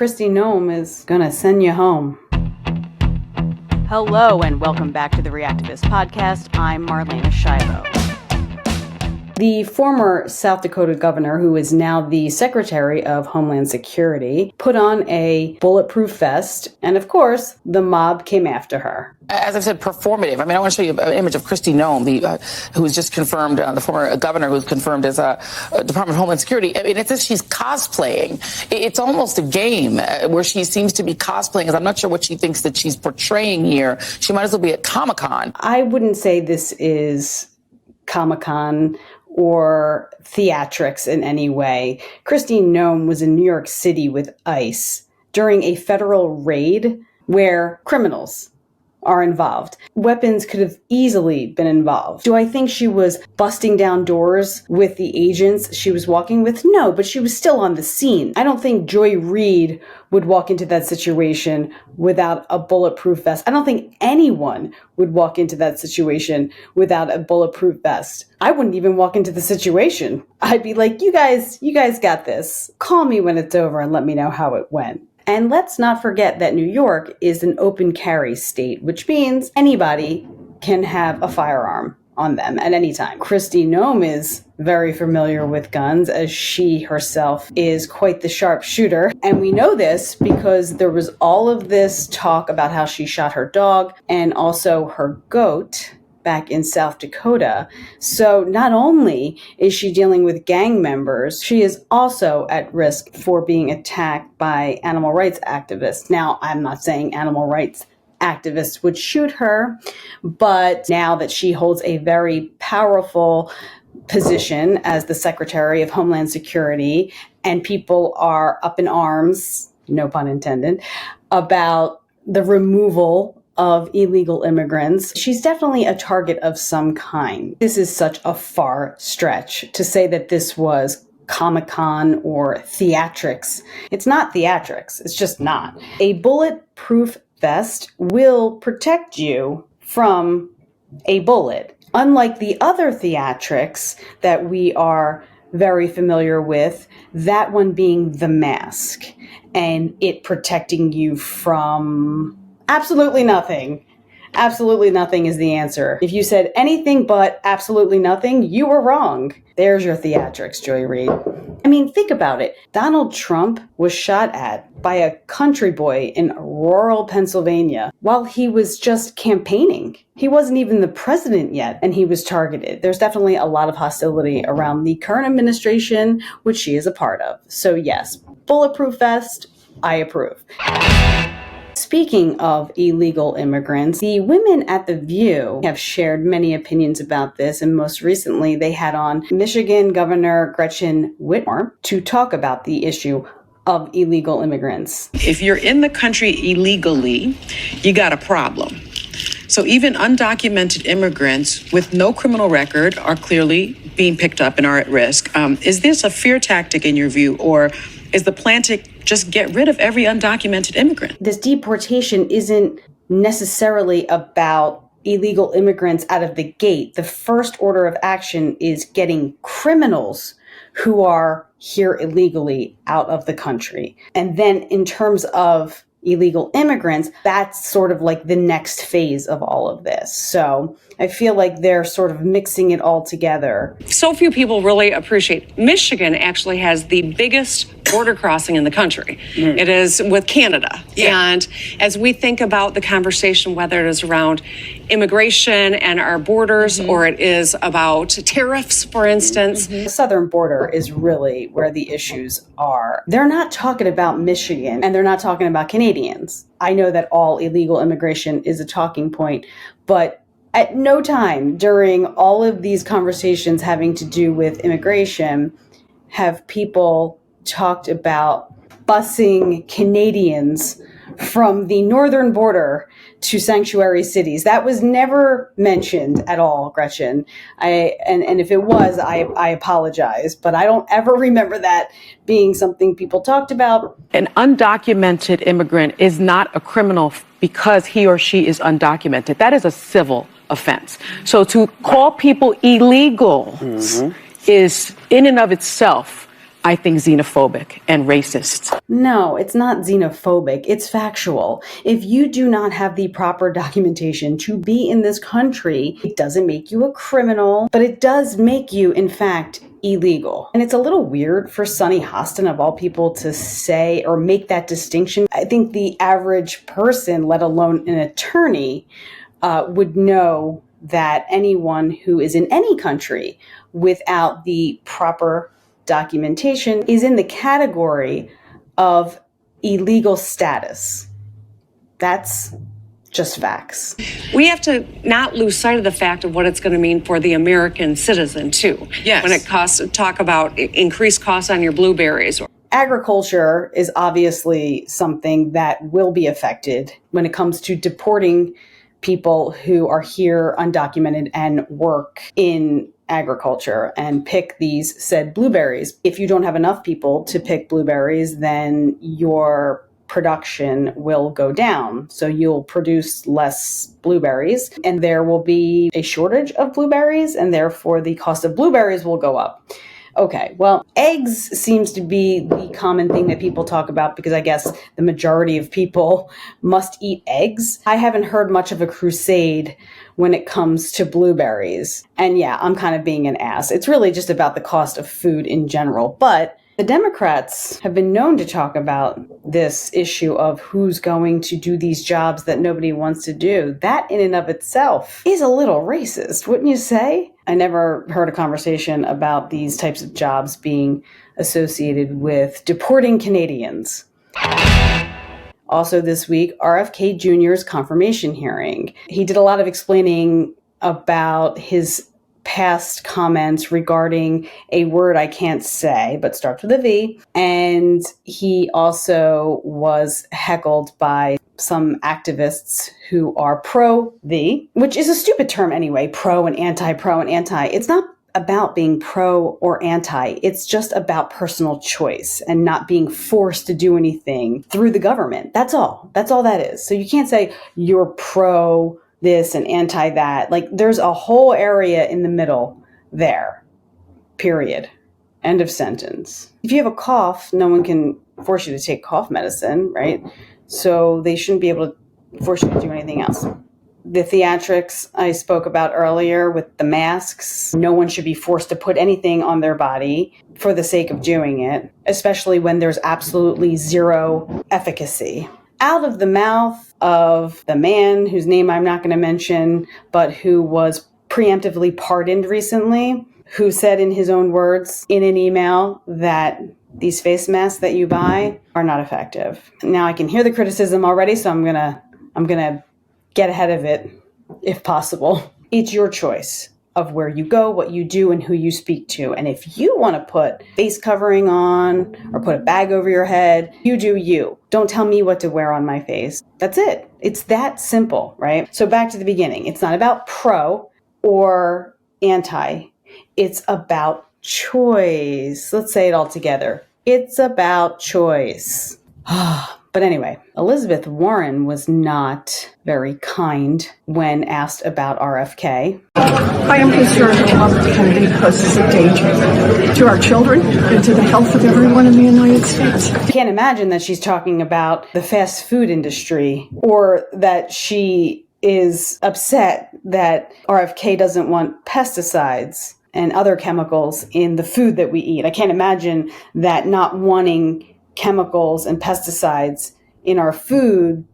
Kristi Noem is gonna send you home. Hello and welcome back to the Reactivist Podcast. I'm Marlena Shivo. The former South Dakota governor, who is now the Secretary of Homeland Security, put on a bulletproof vest, and of course, the mob came after her. As I said, performative. I mean, I want to show you an image of Kristi Noem, who was just confirmed, the former governor who was confirmed as a Department of Homeland Security. I mean, it's as she's cosplaying. It's almost a game where she seems to be cosplaying, because I'm not sure what she thinks that she's portraying here. She might as well be at Comic-Con. I wouldn't say this is Comic-Con or theatrics in any way. Kristi Noem was in New York City with ICE during a federal raid where criminals are involved. Weapons could have easily been involved. Do I think she was busting down doors with the agents she was walking with? No, but she was still on the scene. I don't think Joy Reid would walk into that situation without a bulletproof vest. I don't think anyone would walk into that situation without a bulletproof vest. I wouldn't even walk into the situation. I'd be like, you guys got this. Call me when it's over and let me know how it went. And let's not forget that New York is an open carry state, which means anybody can have a firearm on them at any time. Kristi Noem is very familiar with guns, as she herself is quite the sharpshooter. And we know this because there was all of this talk about how she shot her dog and also her goat back in South Dakota. So not only is she dealing with gang members, she is also at risk for being attacked by animal rights activists. Now, I'm not saying animal rights activists would shoot her, but now that she holds a very powerful position as the Secretary of Homeland Security, and people are up in arms, no pun intended, about the removal of illegal immigrants, she's definitely a target of some kind. This is such a far stretch to say that this was Comic-Con or theatrics. It's not theatrics. It's just not. A bulletproof vest will protect you from a bullet. Unlike the other theatrics that we are very familiar with, that one being the mask and it protecting you from absolutely nothing. Absolutely nothing is the answer. If you said anything but absolutely nothing, you were wrong. There's your theatrics, Joy Reid. I mean, think about it. Donald Trump was shot at by a country boy in rural Pennsylvania while he was just campaigning. He wasn't even the president yet, and he was targeted. There's definitely a lot of hostility around the current administration, which she is a part of. So yes, bulletproof vest, I approve. Speaking of illegal immigrants, the women at The View have shared many opinions about this, and most recently they had on Michigan Governor Gretchen Whitmer to talk about the issue of illegal immigrants. If you're in the country illegally, you got a problem. So even undocumented immigrants with no criminal record are clearly being picked up and are at risk. Is this a fear tactic in your view, or is the plan to just get rid of every undocumented immigrant? This deportation isn't necessarily about illegal immigrants out of the gate. The first order of action is getting criminals who are here illegally out of the country. And then in terms of illegal immigrants, that's sort of like the next phase of all of this. So I feel like they're sort of mixing it all together. So few people really appreciate. Michigan actually has the biggest border crossing in the country. It is with Canada. Yeah. And as we think about the conversation, whether it is around immigration and our borders, or it is about tariffs, for instance. The southern border is really where the issues are. They're not talking about Michigan, and they're not talking about Canadians. I know that all illegal immigration is a talking point, but at no time during all of these conversations having to do with immigration have people talked about busing Canadians from the northern border to sanctuary cities. That was never mentioned at all, Gretchen. And if it was, I apologize, but I don't ever remember that being something people talked about. An undocumented immigrant is not a criminal because he or she is undocumented. That is a civil offense. So to call people illegals is in and of itself I think, xenophobic and racist. No, it's not xenophobic. It's factual. If you do not have the proper documentation to be in this country, it doesn't make you a criminal, but it does make you, in fact, illegal. And it's a little weird for Sunny Hostin, of all people, to say or make that distinction. I think the average person, let alone an attorney, would know that anyone who is in any country without the proper documentation is in the category of illegal status. That's just facts. We have to not lose sight of the fact of what it's going to mean for the American citizen, too. Yes. When it costs, talk about increased costs on your blueberries. Agriculture is obviously something that will be affected when it comes to deporting people who are here undocumented and work in agriculture and pick these said blueberries. If you don't have enough people to pick blueberries, then your production will go down. So you'll produce less blueberries and there will be a shortage of blueberries, and therefore the cost of blueberries will go up. Okay, well, eggs seems to be the common thing that people talk about because I guess the majority of people must eat eggs. I haven't heard much of a crusade when it comes to blueberries. And yeah, I'm kind of being an ass. It's really just about the cost of food in general. But the Democrats have been known to talk about this issue of who's going to do these jobs that nobody wants to do. That in and of itself is a little racist, wouldn't you say? I never heard a conversation about these types of jobs being associated with deporting Canadians. Also this week, RFK Jr.'s confirmation hearing. He did a lot of explaining about his past comments regarding a word I can't say, but starts with a V. And he also was heckled by some activists who are pro-the, which is a stupid term anyway, pro and anti, pro and anti. It's not about being pro or anti. It's just about personal choice and not being forced to do anything through the government. That's all. That's all that is. So you can't say you're pro this and anti that. Like, there's a whole area in the middle there. Period. End of sentence. If you have a cough, no one can force you to take cough medicine, right? So they shouldn't be able to force you to do anything else. The theatrics I spoke about earlier with the masks, no one should be forced to put anything on their body for the sake of doing it, especially when there's absolutely zero efficacy. Out of the mouth of the man whose name I'm not going to mention, but who was preemptively pardoned recently, who said in his own words in an email that these face masks that you buy are not effective. Now I can hear the criticism already, so I'm gonna get ahead of it if possible. It's your choice of where you go, what you do, and who you speak to. And if you want to put face covering on or put a bag over your head, you do you. Don't tell me what to wear on my face. That's it. It's that simple, right? So back to the beginning. It's not about pro or anti. It's about choice. Let's say it all together. It's about choice. But anyway, Elizabeth Warren was not very kind when asked about RFK. I am concerned about the Kennedy because it's a danger to our children and to the health of everyone in the United States. I can't imagine that she's talking about the fast food industry or that she is upset that RFK doesn't want pesticides and other chemicals in the food that we eat. I can't imagine that not wanting chemicals and pesticides in our food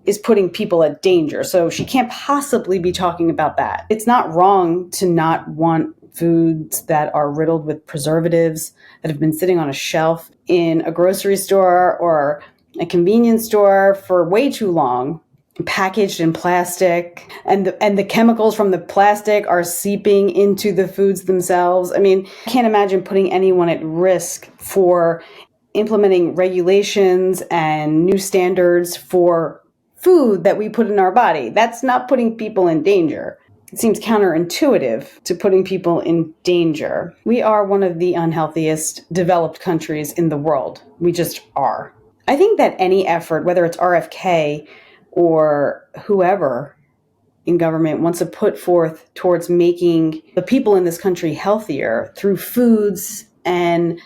is putting people at danger. So she can't possibly be talking about that. It's not wrong to not want foods that are riddled with preservatives that have been sitting on a shelf in a grocery store or a convenience store for way too long, packaged in plastic, and the chemicals from the plastic are seeping into the foods themselves. I mean, I can't imagine putting anyone at risk for implementing regulations and new standards for food that we put in our body. That's not putting people in danger. It seems counterintuitive to putting people in danger. We are one of the unhealthiest developed countries in the world. We just are. I think that any effort, whether it's RFK or whoever in government, wants to put forth towards making the people in this country healthier through foods and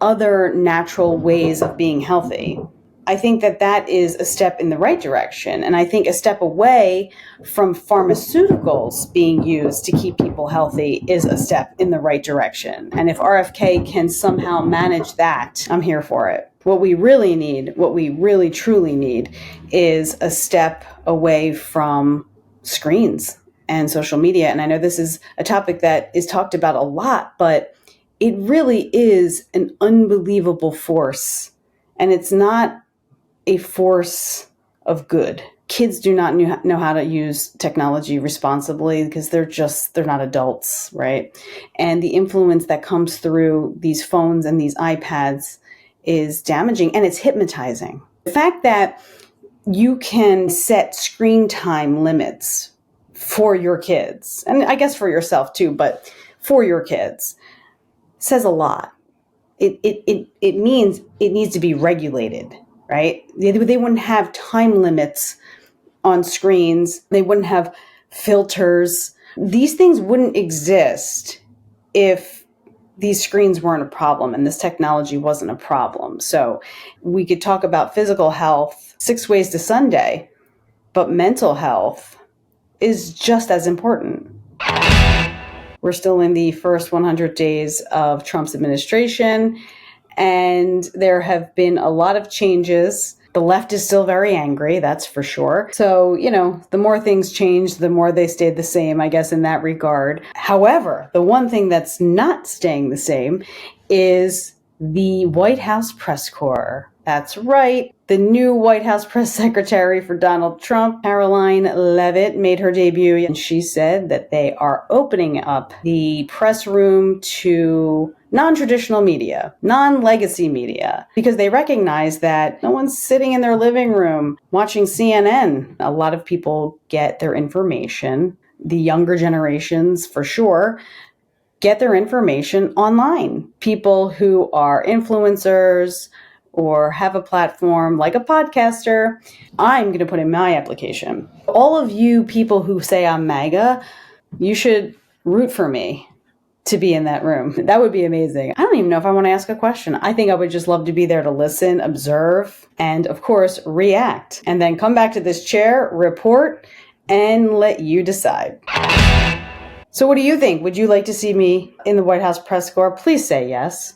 other natural ways of being healthy. I think that that is a step in the right direction. And I think a step away from pharmaceuticals being used to keep people healthy is a step in the right direction. And if RFK can somehow manage that, I'm here for it. What we really need, what we really truly need, is a step away from screens and social media. And I know this is a topic that is talked about a lot, but it really is an unbelievable force. And it's not a force of good. Kids do not know how to use technology responsibly because they're not adults, right? And the influence that comes through these phones and these iPads is damaging, and it's hypnotizing. The fact that you can set screen time limits for your kids, and I guess for yourself too, but for your kids, says a lot. It means it needs to be regulated, right? They wouldn't have time limits on screens. They wouldn't have filters. These things wouldn't exist if these screens weren't a problem and this technology wasn't a problem. So we could talk about physical health 6 ways to Sunday, but mental health is just as important. We're still in the first 100 days of Trump's administration, and there have been a lot of changes. The left is still very angry, that's for sure. So, the more things change, the more they stayed the same, I guess, in that regard. However, the one thing that's not staying the same is the White House press corps. That's right. The new White House press secretary for Donald Trump, Caroline Leavitt, made her debut, and she said that they are opening up the press room to non-traditional media, non-legacy media, because they recognize that no one's sitting in their living room watching CNN. A lot of people get their information, the younger generations for sure, get their information online. People who are influencers or have a platform like a podcaster, I'm going to put in my application. All of you people who say I'm MAGA, you should root for me to be in that room. That would be amazing. I don't even know if I want to ask a question. I think I would just love to be there to listen, observe, and of course, react. And then come back to this chair, report, and let you decide. So what do you think? Would you like to see me in the White House press corps? Please say yes.